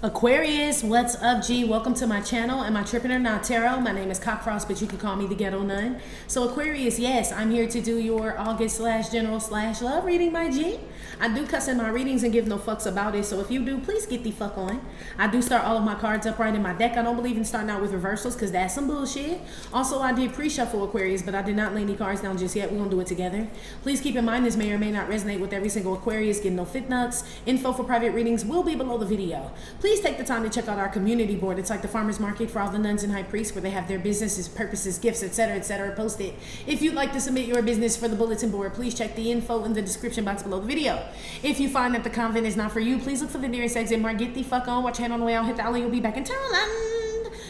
Aquarius, what's up, G? Welcome to my channel. Am I tripping or not, Tarot? My name is Cockfrost, but you can call me the Ghetto Nun. So Aquarius, yes, I'm here to do your August/general/love reading, my G. I do cuss in my readings and give no fucks about it, so if you do, please get the fuck on. I do start all of my cards upright in my deck. I don't believe in starting out with reversals because that's some bullshit. Also, I did pre-shuffle Aquarius, but I did not lay any cards down just yet. We're gonna do it together. Please keep in mind this may or may not resonate with every single Aquarius. Get no fit nuts. Info for private readings will be below the video. Please take the time to check out our community board. It's like the farmer's market for all the nuns and high priests where they have their businesses, purposes, gifts, etc. posted. If you'd like to submit your business for the bulletin board, please check the info in the description box below the video. If you find that the convent is not for you, please look for the nearest exit mark. Get the fuck on. Watch hand on the way out. Hit the alley. You'll be back in town.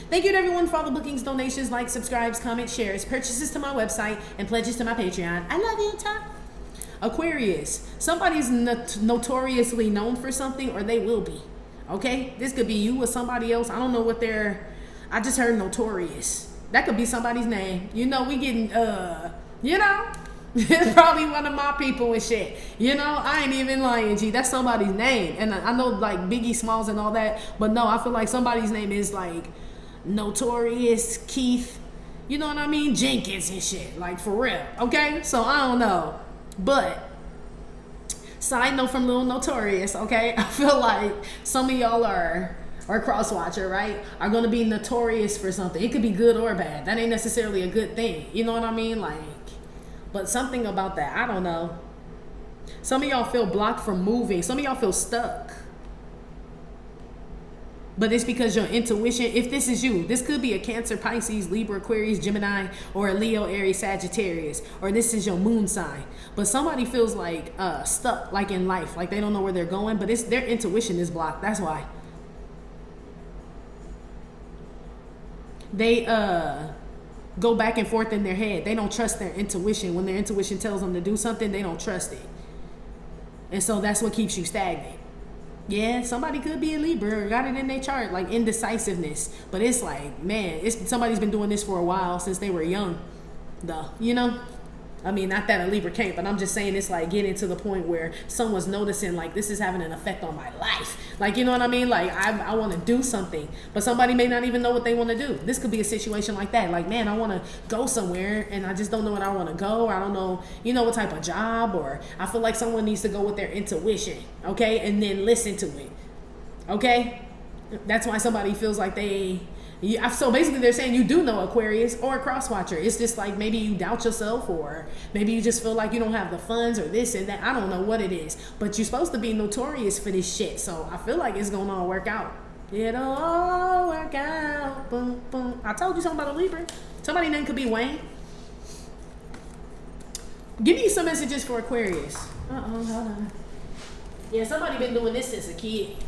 Thank you to everyone for all the bookings, donations, likes, subscribes, comments, shares, purchases to my website, and pledges to my Patreon. I love you, top. Aquarius, somebody's notoriously known for something, or they will be. Okay, this could be you or somebody else. I don't know what they're. I just heard notorious. That could be somebody's name. You know, we getting it's probably one of my people and shit. You know, I ain't even lying, G. That's somebody's name. And I know like Biggie Smalls and all that, but no, I feel like somebody's name is like Notorious Keith. You know what I mean? Jenkins and shit. Like for real. Okay, so I don't know, but. Side note from Lil Notorious, okay? I feel like some of y'all are cross-watcher, right? Are going to be notorious for something. It could be good or bad. That ain't necessarily a good thing. You know what I mean? Like, but something about that. I don't know. Some of y'all feel blocked from moving. Some of y'all feel stuck. But it's because your intuition, if this is you, this could be a Cancer, Pisces, Libra, Aquarius, Gemini, or a Leo, Aries, Sagittarius, or this is your moon sign. But somebody feels like stuck, like in life, like they don't know where they're going, but it's their intuition is blocked. That's why. They go back and forth in their head. They don't trust their intuition. When their intuition tells them to do something, they don't trust it. And so that's what keeps you stagnant. Yeah, somebody could be a Libra or got it in their chart, like indecisiveness. But it's like, man, somebody's been doing this for a while since they were young, though. You know? I mean, not that a Libra can't, but I'm just saying it's like getting to the point where someone's noticing, like, this is having an effect on my life. Like, you know what I mean? Like, I want to do something, but somebody may not even know what they want to do. This could be a situation like that. Like, man, I want to go somewhere, and I just don't know what I want to go, or I don't know, you know, what type of job, or I feel like someone needs to go with their intuition, okay, and then listen to it, okay? That's why somebody feels like so basically they're saying you do know Aquarius or a cross-watcher. It's just like maybe you doubt yourself, or maybe you just feel like you don't have the funds or this and that. I don't know what it is, but you're supposed to be notorious for this shit. So I feel like it's gonna all work out. It'll all work out. Boom, boom. I told you something about a Libra. Somebody's name could be Wayne. Give me some messages for Aquarius. Hold on. Yeah, somebody been doing this since a kid.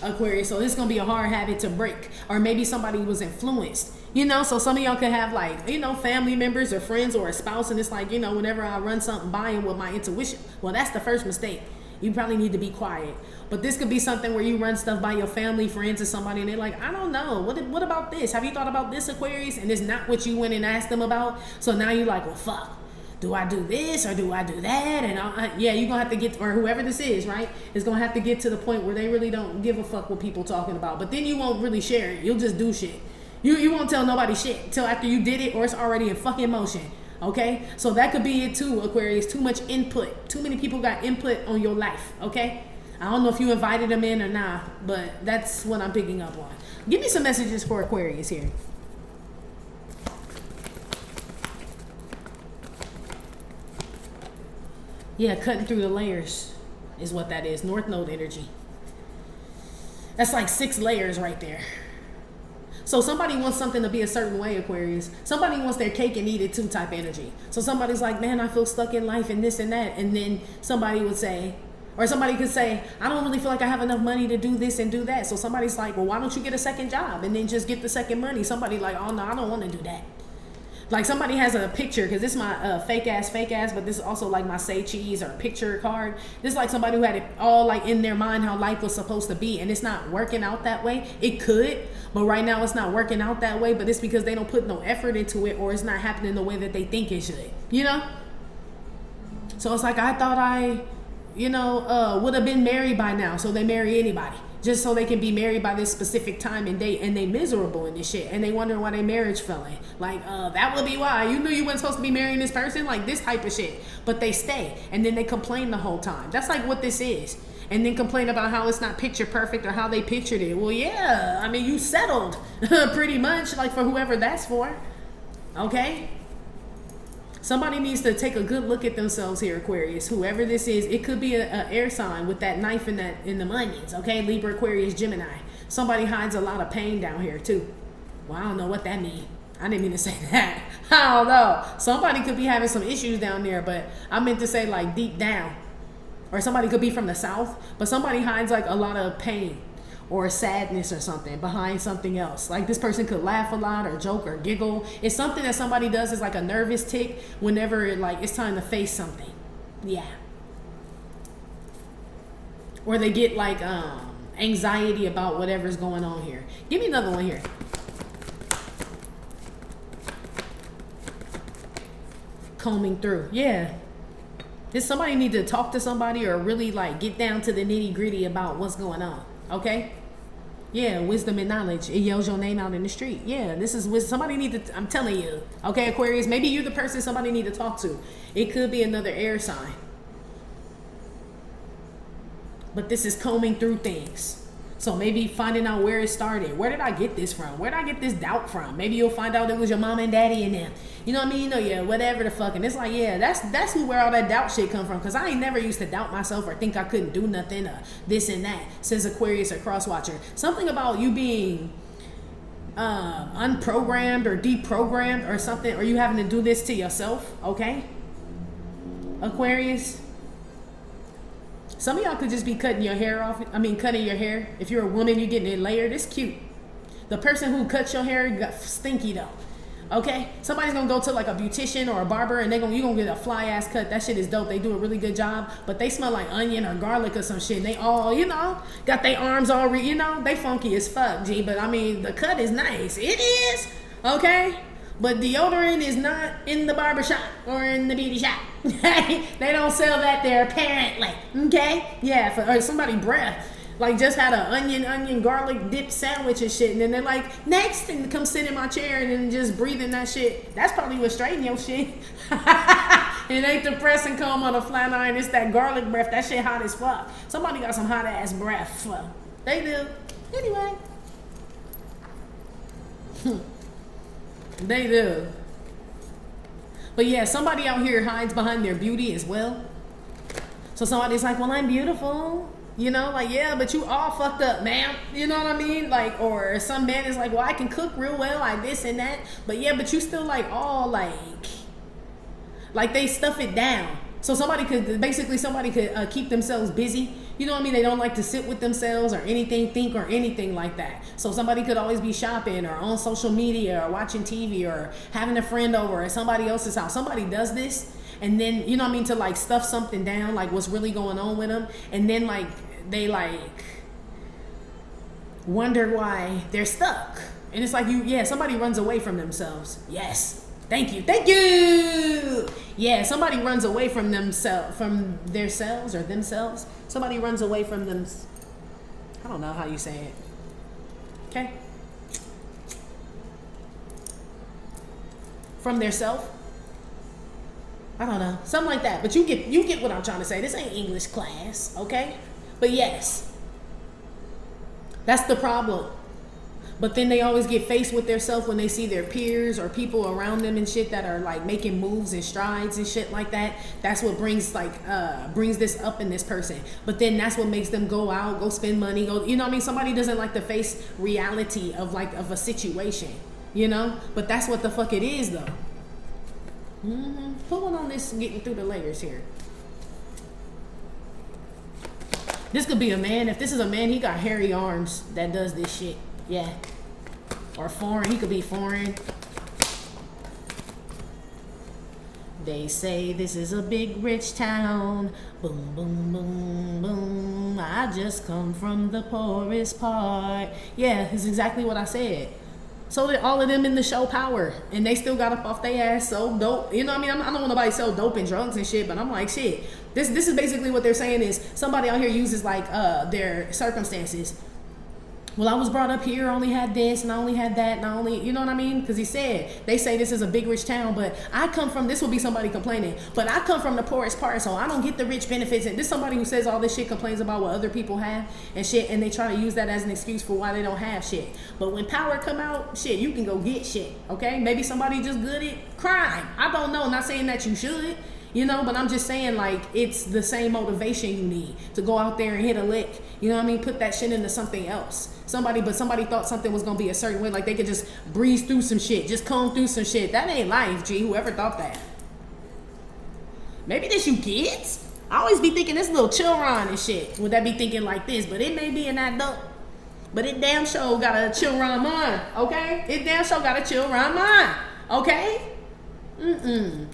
Aquarius, so this is gonna be a hard habit to break, or maybe somebody was influenced, you know. So some of y'all could have, like, you know, family members or friends or a spouse, and it's like, you know, whenever I run something by him with my intuition, well, that's the first mistake. You probably need to be quiet. But this could be something where you run stuff by your family, friends, or somebody, and they're like, I don't know, what about this? Have you thought about this, Aquarius? And it's not what you went and asked them about. So now you're like, well, fuck. Do I do this or do I do that? And yeah, you're gonna have to get, or whoever this is, right, is gonna have to get to the point where they really don't give a fuck what people talking about. But then you won't really share it. You'll just do shit. You won't tell nobody shit till after you did it, or it's already in fucking motion. Okay, so that could be it too, Aquarius. Too much input. Too many people got input on your life. Okay, I don't know if you invited them in or not, but that's what I'm picking up on. Give me some messages for Aquarius here. Yeah, cutting through the layers is what that is. North Node energy. That's like 6 layers right there. So somebody wants something to be a certain way, Aquarius. Somebody wants their cake and eat it too type energy. So somebody's like, man, I feel stuck in life and this and that. And then somebody would say, or somebody could say, I don't really feel like I have enough money to do this and do that. So somebody's like, well, why don't you get a second job and then just get the second money? Somebody like, oh no, I don't want to do that. Like somebody has a picture, because this is my fake ass, but this is also like my say cheese or picture card. This is like somebody who had it all like in their mind how life was supposed to be, and it's not working out that way. It could, but right now it's not working out that way, but it's because they don't put no effort into it, or it's not happening the way that they think it should, you know? So it's like, I thought I, would have been married by now, so they marry anybody. just so they can be married by this specific time and date, and they miserable in this shit, and they wonder why their marriage failing. Like, that would be why. You knew you weren't supposed to be marrying this person, like this type of shit. But they stay, and then they complain the whole time. That's like what this is. And then complain about how it's not picture perfect or how they pictured it. Well, yeah, I mean, you settled pretty much, like for whoever that's for. Okay? Somebody needs to take a good look at themselves here, Aquarius. Whoever this is, it could be a air sign with that knife in the onions. Okay, Libra, Aquarius, Gemini. Somebody hides a lot of pain down here too. Well, I don't know what that means. I didn't mean to say that. I don't know. Somebody could be having some issues down there, but I meant to say like deep down. Or somebody could be from the south, but somebody hides like a lot of pain or sadness or something behind something else. Like this person could laugh a lot or joke or giggle. It's something that somebody does is like a nervous tick whenever like it's time to face something. Yeah. Or they get like anxiety about whatever's going on here. Give me another one here. Combing through. Yeah. Does somebody need to talk to somebody or really like get down to the nitty gritty about what's going on? Okay? Yeah, wisdom and knowledge. It yells your name out in the street. Yeah, this is wisdom. Somebody need to, I'm telling you. Okay, Aquarius, maybe you're the person somebody need to talk to. It could be another air sign. But this is combing through things. So maybe finding out where it started. Where did I get this from? Where did I get this doubt from? Maybe you'll find out it was your mom and daddy and them. You know what I mean? You know, yeah, whatever the fuck. And it's like, yeah, that's where all that doubt shit come from. Because I ain't never used to doubt myself or think I couldn't do nothing or this and that. Says Aquarius or Crosswatcher. Something about you being unprogrammed or deprogrammed or something. Or you having to do this to yourself. Okay? Aquarius. Some of y'all could just be cutting your hair off. I mean, cutting your hair. If you're a woman, you're getting it layered. It's cute. The person who cuts your hair got stinky though. Okay? Somebody's gonna go to like a beautician or a barber and you're gonna get a fly ass cut. That shit is dope. They do a really good job. But they smell like onion or garlic or some shit. And they all, you know, got their arms all, they funky as fuck, G. But I mean, the cut is nice. It is. Okay? But deodorant is not in the barbershop or in the beauty shop. They don't sell that there apparently. Okay? Yeah, or somebody breath. Like just had an onion garlic dip sandwich and shit. And then they're like, next, and come sit in my chair and then just breathing that shit. That's probably what straighten your shit. It ain't the pressing comb on a flat iron. It's that garlic breath. That shit hot as fuck. Somebody got some hot ass breath. They do. Anyway. They do. But yeah, somebody out here hides behind their beauty as well. So somebody's like, well, I'm beautiful. You know, like, yeah, but you all fucked up, ma'am. You know what I mean? Like, or some man is like, well, I can cook real well, like this and that. But yeah, but you still like all like they stuff it down. So somebody could keep themselves busy. You know what I mean? They don't like to sit with themselves or anything, think or anything like that. So somebody could always be shopping or on social media or watching TV or having a friend over at somebody else's house. Somebody does this and then, you know what I mean, to like stuff something down, like what's really going on with them. And then like they like wonder why they're stuck. And it's like somebody runs away from themselves. Yes. Thank you. Yeah, somebody runs away from themselves, from their selves or themselves. Somebody runs away from them. I don't know how you say it. Okay. From their self. I don't know. Something like that. But you get what I'm trying to say. This ain't English class, okay? But yes. That's the problem. But then they always get faced with their self when they see their peers or people around them and shit that are like making moves and strides and shit like that. That's what brings this up in this person. But then that's what makes them go out, go spend money, go, you know what I mean? Somebody doesn't like to face reality of a situation, you know? But that's what the fuck it is though. Put one on this and getting through the layers here. This could be a man. If this is a man, he got hairy arms that does this shit. Yeah. Or foreign. He could be foreign. They say this is a big rich town. Boom, boom, boom, boom. I just come from the poorest part. Yeah, it's exactly what I said. So did all of them in the show Power. And they still got up off their ass so dope. You know what I mean? I don't want nobody to sell dope and drugs and shit, but I'm like, shit. This is basically what they're saying is somebody out here uses like their circumstances well, I was brought up here, only had this, and I only had that, and I only, you know what I mean? Because he said, they say this is a big rich town, but I come from, this will be somebody complaining, but I come from the poorest part, so I don't get the rich benefits. And this somebody who says all this shit, complains about what other people have and shit, and they try to use that as an excuse for why they don't have shit. But when power come out, shit, you can go get shit, okay? Maybe somebody just good at crime. I don't know, not saying that you should. You know, but I'm just saying, like, it's the same motivation you need to go out there and hit a lick. You know what I mean? Put that shit into something else. Somebody thought something was going to be a certain way. Like, they could just breeze through some shit. Just comb through some shit. That ain't life, G. Whoever thought that. Maybe this you kids? I always be thinking this little children and shit. Would that be thinking like this? But it may be an adult. But it damn sure got a children mind, okay? It damn sure got a children mind, okay?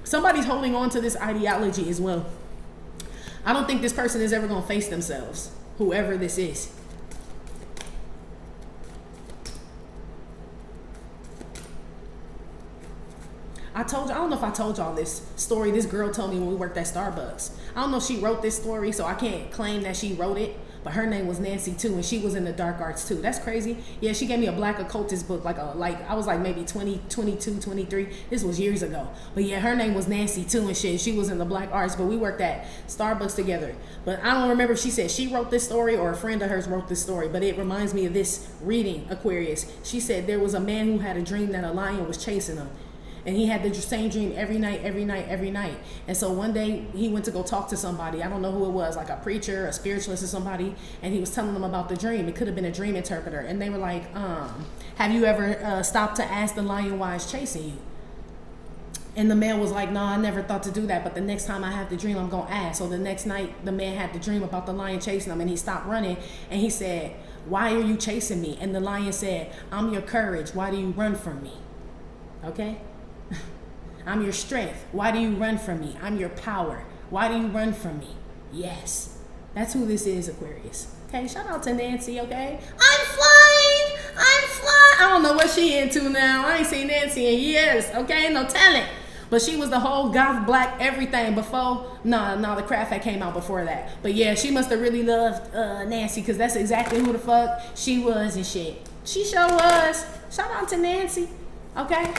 Somebody's holding on to this ideology as well. I don't think this person is ever going to face themselves, whoever this is. I don't know if I told y'all this story this girl told me when we worked at Starbucks. I don't know if she wrote this story, so I can't claim that she wrote it. But her name was Nancy too, and she was in the dark arts too. That's crazy. Yeah, she gave me a black occultist book, like I was like maybe 20, 22, 23. This was years ago. But yeah, her name was Nancy too and shit. She was in the black arts, but we worked at Starbucks together. But I don't remember if she said she wrote this story or a friend of hers wrote this story, but it reminds me of this reading, Aquarius. She said there was a man who had a dream that a lion was chasing him. And he had the same dream every night. And so one day he went to go talk to somebody. I don't know who it was, like a preacher, a spiritualist or somebody. And he was telling them about the dream. It could have been a dream interpreter. And they were like, have you ever stopped to ask the lion why it's chasing you? And the man was like, no, I never thought to do that. But the next time I have the dream, I'm going to ask. So the next night, the man had the dream about the lion chasing him. And he stopped running. And he said, why are you chasing me? And the lion said, I'm your courage. Why do you run from me? Okay? I'm your strength. Why do you run from me? I'm your power. Why do you run from me? Yes. That's who this is, Aquarius. Okay, shout out to Nancy, okay? I'm flying! I don't know what she into now. I ain't seen Nancy in years, okay? No telling. But she was the whole goth black everything before. No, the craft that came out before that. But yeah, she must have really loved Nancy, because that's exactly who the fuck she was and shit. She sure was. Shout out to Nancy, okay?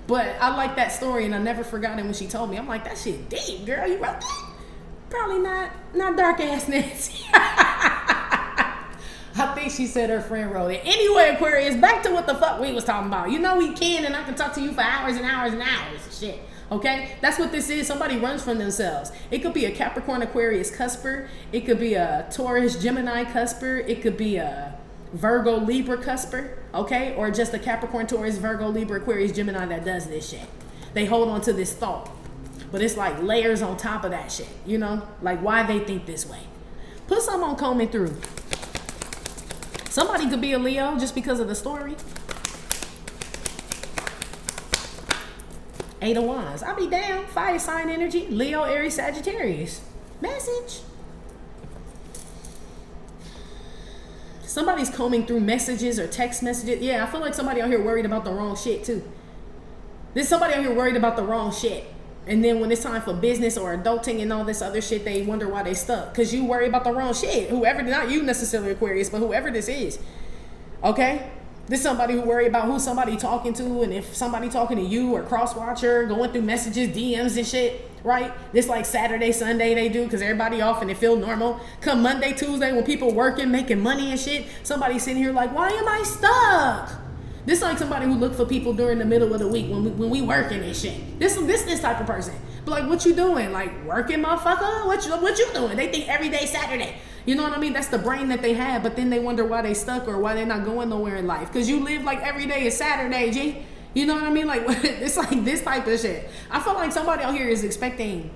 But I like that story, and I never forgot it when she told me. I'm like, that shit deep, girl. You wrote that? Probably not dark ass Nancy. I think she said her friend wrote it. Anyway, Aquarius, back to what the fuck we was talking about. You know we can, and I can talk to you for hours and hours and hours and shit. Okay? That's what this is. Somebody runs from themselves. It could be a Capricorn Aquarius cusper. It could be a Taurus Gemini cusper. It could be a Virgo Libra cusper, okay? Or just a Capricorn Taurus Virgo Libra Aquarius Gemini that does this shit. They hold on to this thought, but it's like layers on top of that shit, you know? Like why they think this way. Put some on combing through. Somebody could be a Leo just because of the story. 8 of Wands. I'll be down. Fire sign energy. Leo, Aries, Sagittarius. Message. Somebody's combing through messages or text messages. Yeah, I feel like somebody out here worried about the wrong shit too. There's somebody out here worried about the wrong shit. And then when it's time for business or adulting and all this other shit, they wonder why they stuck. Because you worry about the wrong shit. Whoever, not you necessarily, Aquarius, but whoever this is. Okay? This is somebody who worry about who somebody talking to, and if somebody talking to you or cross-watcher, going through messages, DMs and shit, right? This like Saturday, Sunday they do because everybody off and it feel normal. Come Monday, Tuesday when people working, making money and shit, somebody sitting here like, why am I stuck? This like somebody who look for people during the middle of the week when we working and shit. This type of person. But like, what you doing? Like working, motherfucker? What you doing? They think every day Saturday. You know what I mean? That's the brain that they have, but then they wonder why they stuck or why they're not going nowhere in life. Because you live like every day is Saturday, G. You know what I mean? Like, it's like this type of shit. I feel like somebody out here is expecting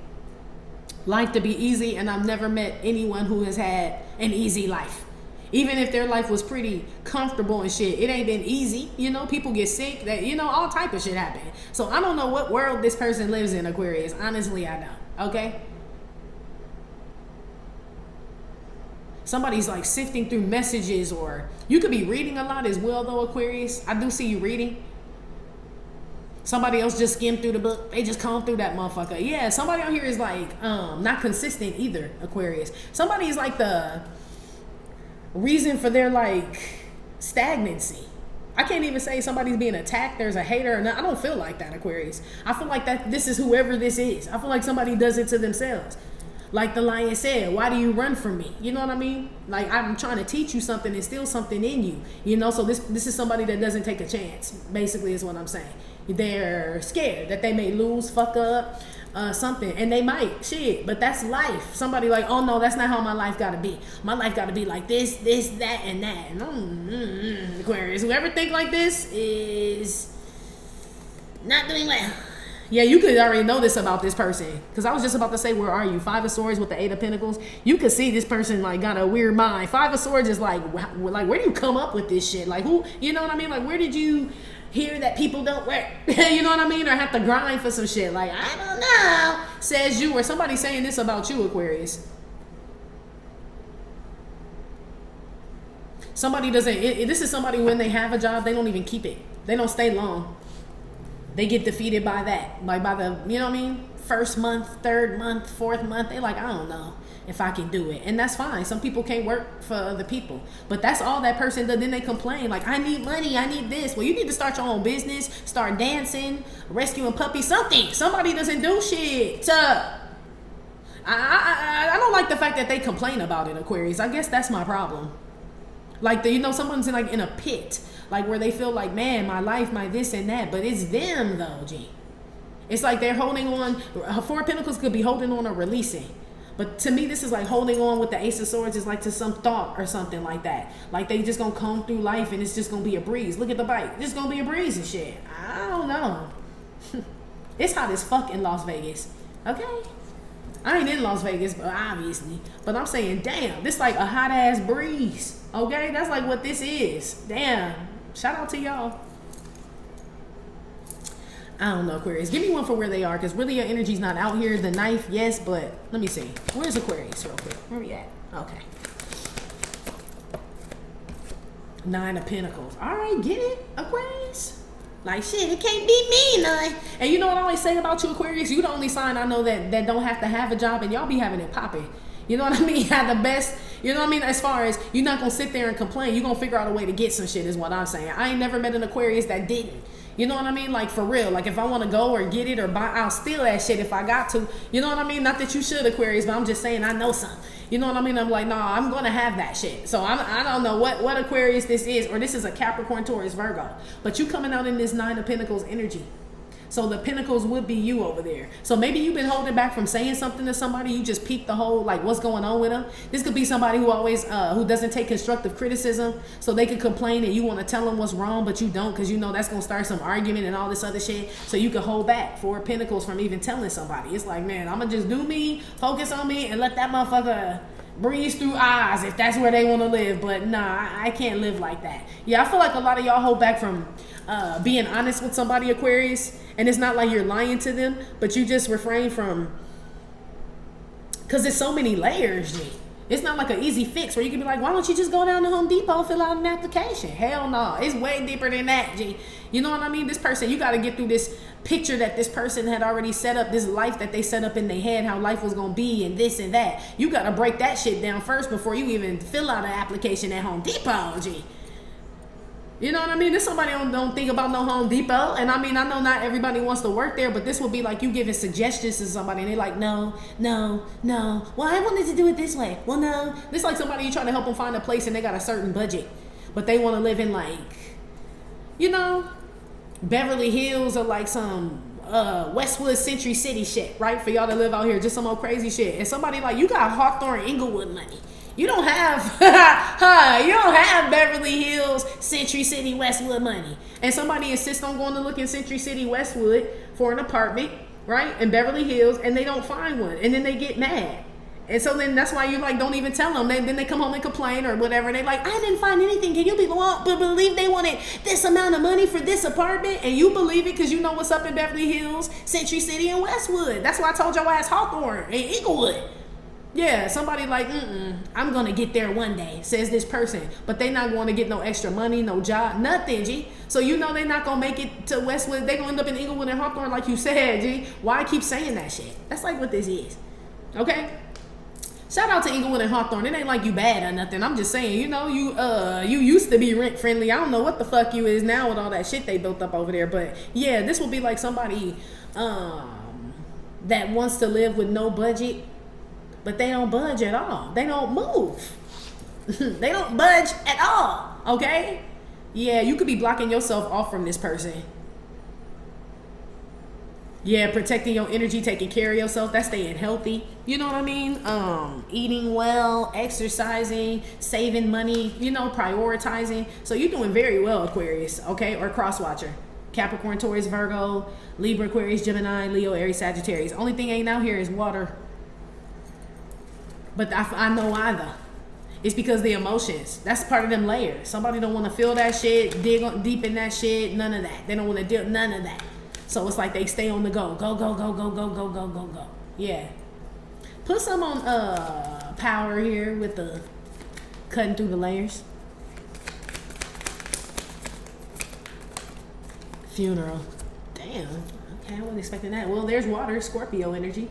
life to be easy, and I've never met anyone who has had an easy life. Even if their life was pretty comfortable and shit, it ain't been easy. You know, people get sick, that, you know, all type of shit happen. So I don't know what world this person lives in, Aquarius. Honestly, I don't. Okay? Somebody's like sifting through messages, or you could be reading a lot as well though, Aquarius. I do see you reading. Somebody else just skimmed through the book. They just combed through that motherfucker. Yeah, somebody out here is like not consistent either, Aquarius. Somebody's like reason for their like stagnancy. I can't even say somebody's being attacked, there's a hater or not. I don't feel like that, Aquarius. I feel like that this is whoever this is. I feel like somebody does it to themselves. Like the lion said, why do you run from me? You know what I mean? Like, I'm trying to teach you something, instill something in you. You know, so this is somebody that doesn't take a chance, basically is what I'm saying. They're scared that they may lose, fuck up, something. And they might, shit, but that's life. Somebody like, oh no, that's not how my life gotta be. My life gotta be like this, that, and that. Aquarius, whoever think like this is not doing well. Yeah, you could already know this about this person. Because I was just about to say, where are you? Five of Swords with the Eight of Pentacles. You could see this person, like, got a weird mind. Five of Swords is like, where do you come up with this shit? Like, who, you know what I mean? Like, where did you hear that people don't work? You know what I mean? Or have to grind for some shit. Like, I don't know. Says you, or somebody saying this about you, Aquarius. Somebody doesn't, this is somebody when they have a job, they don't even keep it. They don't stay long. They get defeated by that. Like by the, you know what I mean? First month, third month, fourth month. They like, I don't know if I can do it. And that's fine. Some people can't work for other people. But that's all that person does. Then they complain like, I need money. I need this. Well, you need to start your own business. Start dancing, rescuing puppies, something. Somebody doesn't do shit. I don't like the fact that they complain about it, Aquarius. I guess that's my problem. Like, you know, someone's in a pit. Like where they feel like, man, my life, my this and that. But it's them though, G. It's like they're holding on. Four of Pentacles could be holding on or releasing. But to me, this is like holding on with the Ace of Swords is like to some thought or something like that. Like they just gonna come through life and it's just gonna be a breeze. Look at the bike. It's just gonna be a breeze and shit. I don't know. It's hot as fuck in Las Vegas. Okay? I ain't in Las Vegas, but obviously. But I'm saying, damn, this like a hot ass breeze. Okay? That's like what this is. Damn. Shout out to y'all. I don't know, Aquarius. Give me one for where they are, because really your energy's not out here. The knife, yes, but let me see. Where's Aquarius real quick? Where we at? Okay. Nine of Pentacles. All right, get it, Aquarius? Like, shit, it can't be me, none. And you know what I always say about you, Aquarius? You the only sign I know that don't have to have a job, and y'all be having it popping. You know what I mean? Have the best, you know what I mean? As far as you're not going to sit there and complain. You're going to figure out a way to get some shit is what I'm saying. I ain't never met an Aquarius that didn't. You know what I mean? Like, for real. Like, if I want to go or get it or buy, I'll steal that shit if I got to. You know what I mean? Not that you should, Aquarius, but I'm just saying I know some. You know what I mean? I'm like, nah, I'm going to have that shit. So I don't know what Aquarius this is, or this is a Capricorn, Taurus, Virgo. But you coming out in this Nine of Pentacles energy. So the Pentacles would be you over there. So maybe you've been holding back from saying something to somebody. You just peeped the whole, like, what's going on with them. This could be somebody who always, who doesn't take constructive criticism. So they could complain and you want to tell them what's wrong, but you don't, because you know that's going to start some argument and all this other shit. So you can hold back for Pentacles from even telling somebody. It's like, man, I'm going to just do me, focus on me, and let that motherfucker breeze through eyes if that's where they want to live. But nah, I can't live like that. Yeah, I feel like a lot of y'all hold back from being honest with somebody, Aquarius. And it's not like you're lying to them, but you just refrain from, because there's so many layers, G. It's not like an easy fix where you can be like, why don't you just go down to Home Depot, fill out an application? Hell no. It's way deeper than that, G. You know what I mean? This person, you got to get through this picture that this person had already set up, this life that they set up in their head, how life was going to be and this and that. You got to break that shit down first before you even fill out an application at Home Depot, G. You know what I mean? This somebody don't think about no Home Depot. And I mean, I know not everybody wants to work there, but this would be like you giving suggestions to somebody and they're like, no. Well, I wanted to do it this way. Well, no. This like somebody you trying to help them find a place and they got a certain budget, but they want to live in like, you know, Beverly Hills or like some Westwood Century City shit, right? For y'all to live out here, just some old crazy shit. And somebody like, you got Hawthorne Inglewood money. You don't have, you don't have Beverly Hills, Century City, Westwood money. And somebody insists on going to look in Century City, Westwood for an apartment, right? In Beverly Hills, and they don't find one. And then they get mad. And so then that's why you like, don't even tell them. Then they come home and complain or whatever. And they like, I didn't find anything. Can you believe they wanted this amount of money for this apartment? And you believe it because you know what's up in Beverly Hills, Century City, and Westwood. That's why I told your ass Hawthorne and Inglewood. Yeah, somebody like, I'm going to get there one day, says this person. But they not going to get no extra money, no job, nothing, G. So you know they're not going to make it to Westwood. They're going to end up in Inglewood and Hawthorne like you said, G. Why I keep saying that shit? That's like what this is. Okay? Shout out to Inglewood and Hawthorne. It ain't like you bad or nothing. I'm just saying, you know, you used to be rent friendly. I don't know what the fuck you is now with all that shit they built up over there. But yeah, this will be like somebody that wants to live with no budget, but they don't budge at all. They don't move. They don't budge at all. Okay? Yeah, you could be blocking yourself off from this person. Yeah, protecting your energy, taking care of yourself, that's staying healthy. You know what I mean? Eating well, exercising, saving money, you know, prioritizing. So you're doing very well, Aquarius, okay? Or cross-watcher. Capricorn, Taurus, Virgo, Libra, Aquarius, Gemini, Leo, Aries, Sagittarius. Only thing ain't out here is water. But I know why though. It's because the emotions. That's part of them layers. Somebody don't want to feel that shit, dig deep in that shit, none of that. They don't want to deal, none of that. So it's like they stay on the go. Go, go, go, go, go, go, go, go, go. Yeah. Put some on power here with the cutting through the layers. Funeral. Damn. Okay, I wasn't expecting that. Well, there's water, Scorpio energy.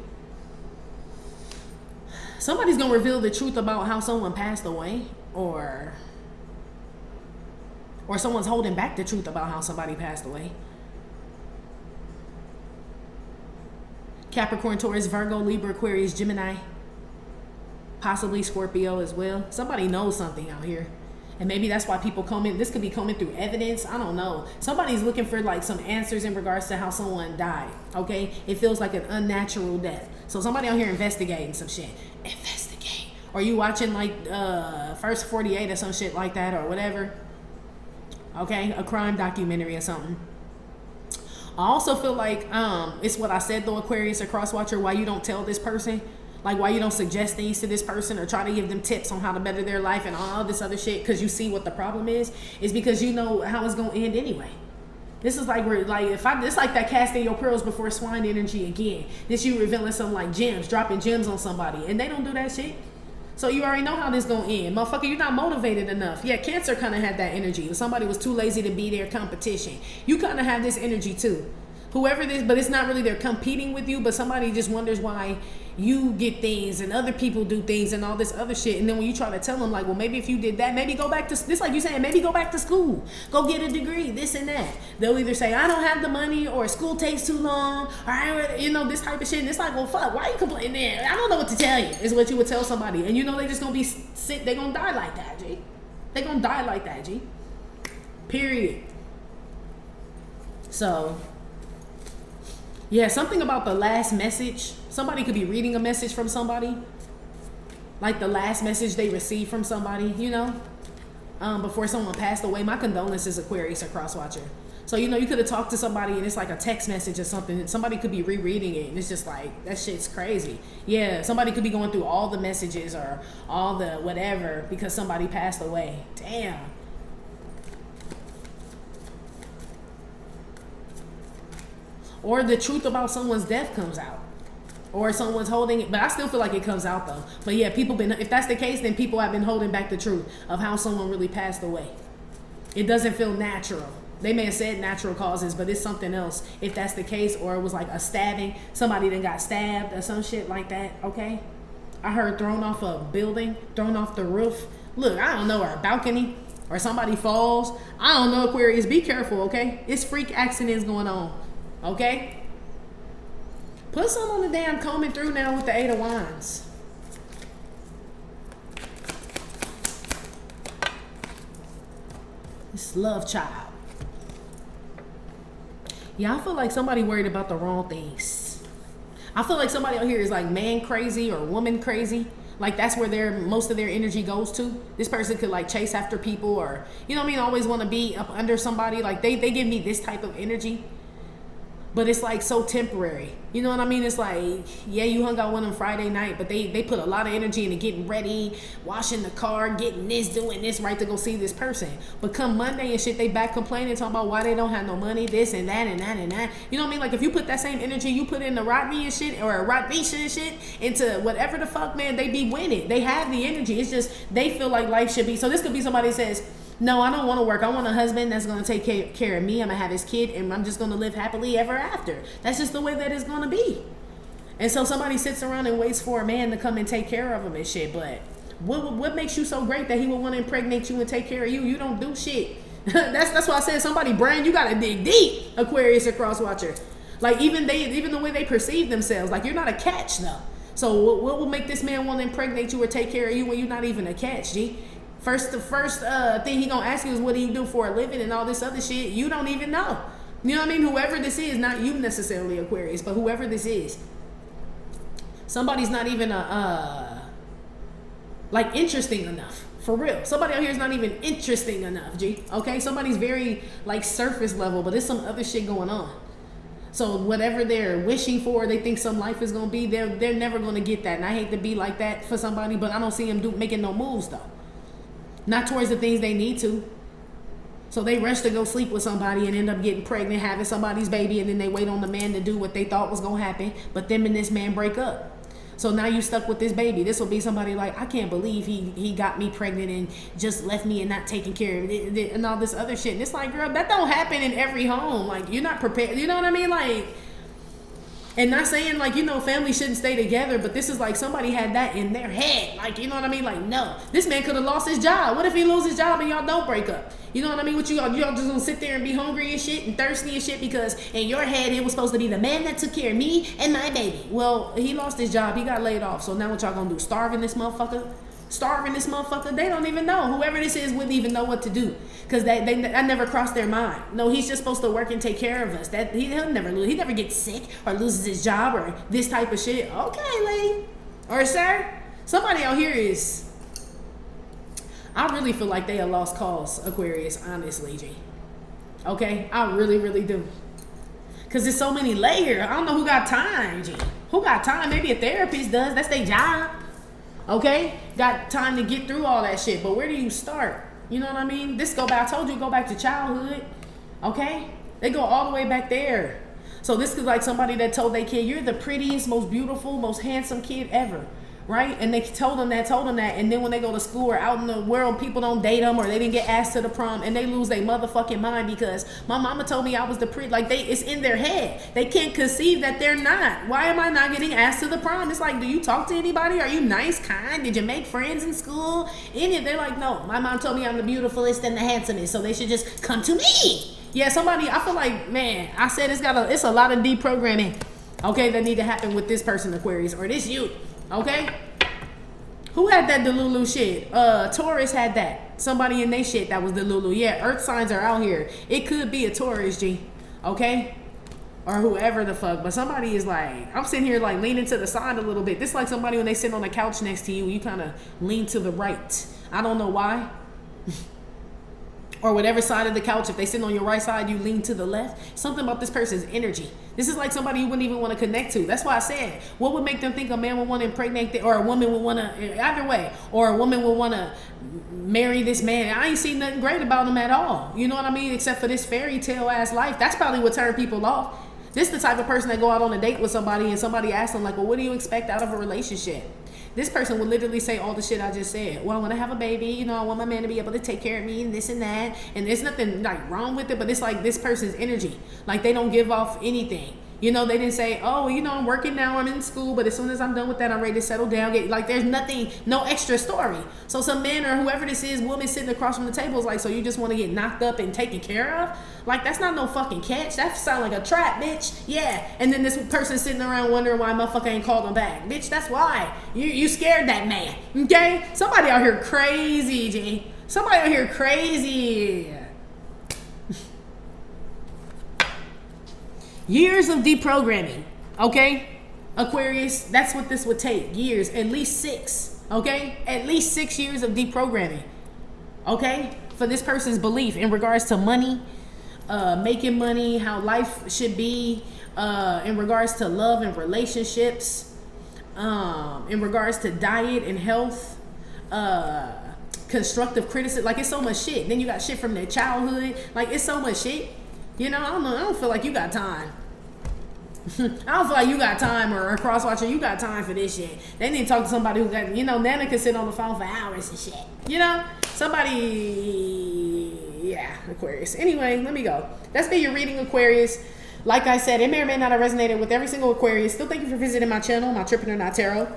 Somebody's going to reveal the truth about how someone passed away, or someone's holding back the truth about how somebody passed away. Capricorn, Taurus, Virgo, Libra, Aquarius, Gemini, possibly Scorpio as well. Somebody knows something out here. And maybe that's why people come in. This could be coming through evidence. I don't know. Somebody's looking for like some answers in regards to how someone died. Okay? It feels like an unnatural death. So somebody out here investigating some shit. Investigate. Or you watching like First 48 or some shit like that or whatever. Okay? A crime documentary or something. I also feel like it's what I said though, Aquarius or Crosswatcher, why you don't tell this person, like why you don't suggest things to this person or try to give them tips on how to better their life and all this other shit because you see what the problem is because you know how it's going to end anyway. This is like where it's like that casting your pearls before swine energy again. This you revealing some like gems, dropping gems on somebody and they don't do that shit. So you already know how this gonna end. Motherfucker, you're not motivated enough. Yeah, Cancer kind of had that energy. If somebody was too lazy to be their competition, you kind of have this energy too. Whoever this, but it's not really they're competing with you, but somebody just wonders why you get things and other people do things and all this other shit. And then when you try to tell them like, well, maybe if you did that, maybe go back to, this like you saying, maybe go back to school, go get a degree, this and that. They'll either say, I don't have the money, or school takes too long, or I, you know, this type of shit. And it's like, well, fuck, why are you complaining then? I don't know what to tell you, is what you would tell somebody. And you know, they just gonna be sick, they gonna die like that, G. They gonna die like that, G. Period. So, yeah, something about the last message. Somebody could be reading a message from somebody. Like the last message they received from somebody, you know. Before someone passed away. My condolences, Aquarius or Crosswatcher. So, you know, you could have talked to somebody and it's like a text message or something. Somebody could be rereading it and it's just like, that shit's crazy. Yeah, somebody could be going through all the messages or all the whatever because somebody passed away. Damn. Or the truth about someone's death comes out. Or someone's holding it. But I still feel like it comes out though. But yeah, if that's the case, then people have been holding back the truth of how someone really passed away. It doesn't feel natural. They may have said natural causes, but it's something else. If that's the case, or it was like a stabbing. Somebody then got stabbed or some shit like that, okay? I heard thrown off a building, thrown off the roof. Look, I don't know, or a balcony. Or somebody falls. I don't know, Aquarius. Be careful, okay? It's freak accidents going on. Okay? Put some on the damn combing through now with the 8 of Wands. This love child. Yeah, I feel like somebody worried about the wrong things. I feel like somebody out here is like man crazy or woman crazy. Like that's where most of their energy goes to. This person could like chase after people or, you know what I mean, always want to be up under somebody. Like they give me this type of energy. But it's like so temporary. You know what I mean? It's like, yeah, you hung out with them Friday night, but they put a lot of energy into getting ready, washing the car, getting this, doing this, right, to go see this person. But come Monday and shit, they back complaining, talking about why they don't have no money, this and that and that and that. You know what I mean? Like if you put that same energy you put into Rodney and shit, or Rodnisha and shit, into whatever the fuck, man, they be winning. They have the energy. It's just, they feel like life should be. So this could be somebody that says, no, I don't want to work. I want a husband that's going to take care of me. I'm going to have his kid and I'm just going to live happily ever after. That's just the way that it's going to be. And so somebody sits around and waits for a man to come and take care of him and shit. But what makes you so great that he would want to impregnate you and take care of you? You don't do shit. that's why I said somebody brain, you gotta dig deep, Aquarius or cross watcher. Like even the way they perceive themselves, like you're not a catch though. So what will make this man want to impregnate you or take care of you when you're not even a catch, G? The first thing he gonna ask you is what do you do for a living and all this other shit. You don't even know. You know what I mean? Whoever this is, not you necessarily, Aquarius, but whoever this is, somebody's not even like interesting enough. For real. Somebody out here is not even interesting enough, G. Okay? Somebody's very like surface level, but there's some other shit going on. So whatever they're wishing for, they think some life is gonna be, they're never gonna get that. And I hate to be like that for somebody, but I don't see them making no moves though. Not towards the things they need to. So they rush to go sleep with somebody and end up getting pregnant, having somebody's baby, and then they wait on the man to do what they thought was gonna happen, but them and this man break up. So now you stuck with this baby. This will be somebody like, I can't believe he got me pregnant and just left me and not taking care of it and all this other shit. And it's like, girl, that don't happen in every home. Like, you're not prepared. You know what I mean? Like, and not saying like, you know, family shouldn't stay together, but this is like somebody had that in their head. Like, you know what I mean? Like, no, this man could have lost his job. What if he loses his job and y'all don't break up? You know what I mean? What y'all just gonna sit there and be hungry and shit and thirsty and shit because in your head it was supposed to be the man that took care of me and my baby. Well, he lost his job. He got laid off. So now what y'all gonna do? Starving this motherfucker? Starving this motherfucker? They don't even know. Whoever this is wouldn't even know what to do because that never crossed their mind. No, he's just supposed to work and take care of us. That he'll never lose. He never gets sick or loses his job or this type of shit. Okay, lady or sir, somebody out here is. I really feel like they are lost cause, Aquarius, honestly, G. Okay? I really, really do. Because there's so many layers. I don't know who got time, G. Who got time? Maybe a therapist does. That's their job. Okay? Got time to get through all that shit. But where do you start? You know what I mean? This go back, I told you, go back to childhood. Okay? They go all the way back there. So this is like somebody that told their kid, you're the prettiest, most beautiful, most handsome kid ever. Right? And they told them that. And then when they go to school or out in the world, people don't date them or they didn't get asked to the prom and they lose their motherfucking mind because my mama told me I was the pretty, like it's in their head. They can't conceive that they're not. Why am I not getting asked to the prom? It's like, do you talk to anybody? Are you nice, kind? Did you make friends in school? They're like, no, my mom told me I'm the beautifulest and the handsomest, so they should just come to me. Yeah, somebody, I feel like, man, I said it's a lot of deprogramming, okay, that need to happen with this person, Aquarius, or this youth. Okay? Who had that Delulu shit? Taurus had that. Somebody in they shit that was Delulu. Yeah, earth signs are out here. It could be a Taurus, G. Okay? Or whoever the fuck. But somebody is like, I'm sitting here like leaning to the side a little bit. This is like somebody when they sit on the couch next to you, you kind of lean to the right. I don't know why. Or whatever side of the couch, if they sit on your right side, you lean to the left. Something about this person's energy. This is like somebody you wouldn't even want to connect to. That's why I said, what would make them think a man would want to impregnate, or a woman would want to, either way, or a woman would want to marry this man. I ain't seen nothing great about him at all. You know what I mean? Except for this fairy tale ass life. That's probably what turned people off. This is the type of person that go out on a date with somebody and somebody asks them like, well, what do you expect out of a relationship? This person would literally say all the shit I just said. Well, I want to have a baby. You know, I want my man to be able to take care of me and this and that. And there's nothing like wrong with it, but it's like this person's energy. Like they don't give off anything. You know, they didn't say, oh, you know, I'm working now, I'm in school, but as soon as I'm done with that, I'm ready to settle down. Like there's nothing, no extra story. So some man or whoever this is, woman sitting across from the table is like, so you just want to get knocked up and taken care of? Like that's not no fucking catch. That sound like a trap, bitch. Yeah. And then this person sitting around wondering why motherfucker ain't called them back. Bitch, that's why. You scared that man. Okay? Somebody out here crazy, G. Somebody out here crazy. Years of deprogramming, okay? Aquarius, that's what this would take. Years, at least 6, okay? At least 6 years of deprogramming, okay? For this person's belief in regards to money, making money, how life should be, in regards to love and relationships, in regards to diet and health, constructive criticism. Like, it's so much shit. Then you got shit from their childhood. Like, it's so much shit. You know, I don't know. I don't feel like you got time. I don't feel like you got time, or cross-watcher, you got time for this shit. They need to talk to somebody who got, you know, Nana can sit on the phone for hours and shit. You know? Somebody, yeah, Aquarius. Anyway, let me go. That's been your reading, Aquarius. Like I said, it may or may not have resonated with every single Aquarius. Still, thank you for visiting my channel, My Trippin' or Not Tarot.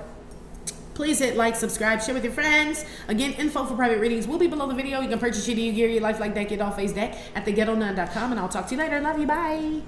Please hit like, subscribe, share with your friends. Again, info for private readings will be below the video. You can purchase your gear, your life like that, get all Phace deck at theghettonun.com. And I'll talk to you later. Love you. Bye.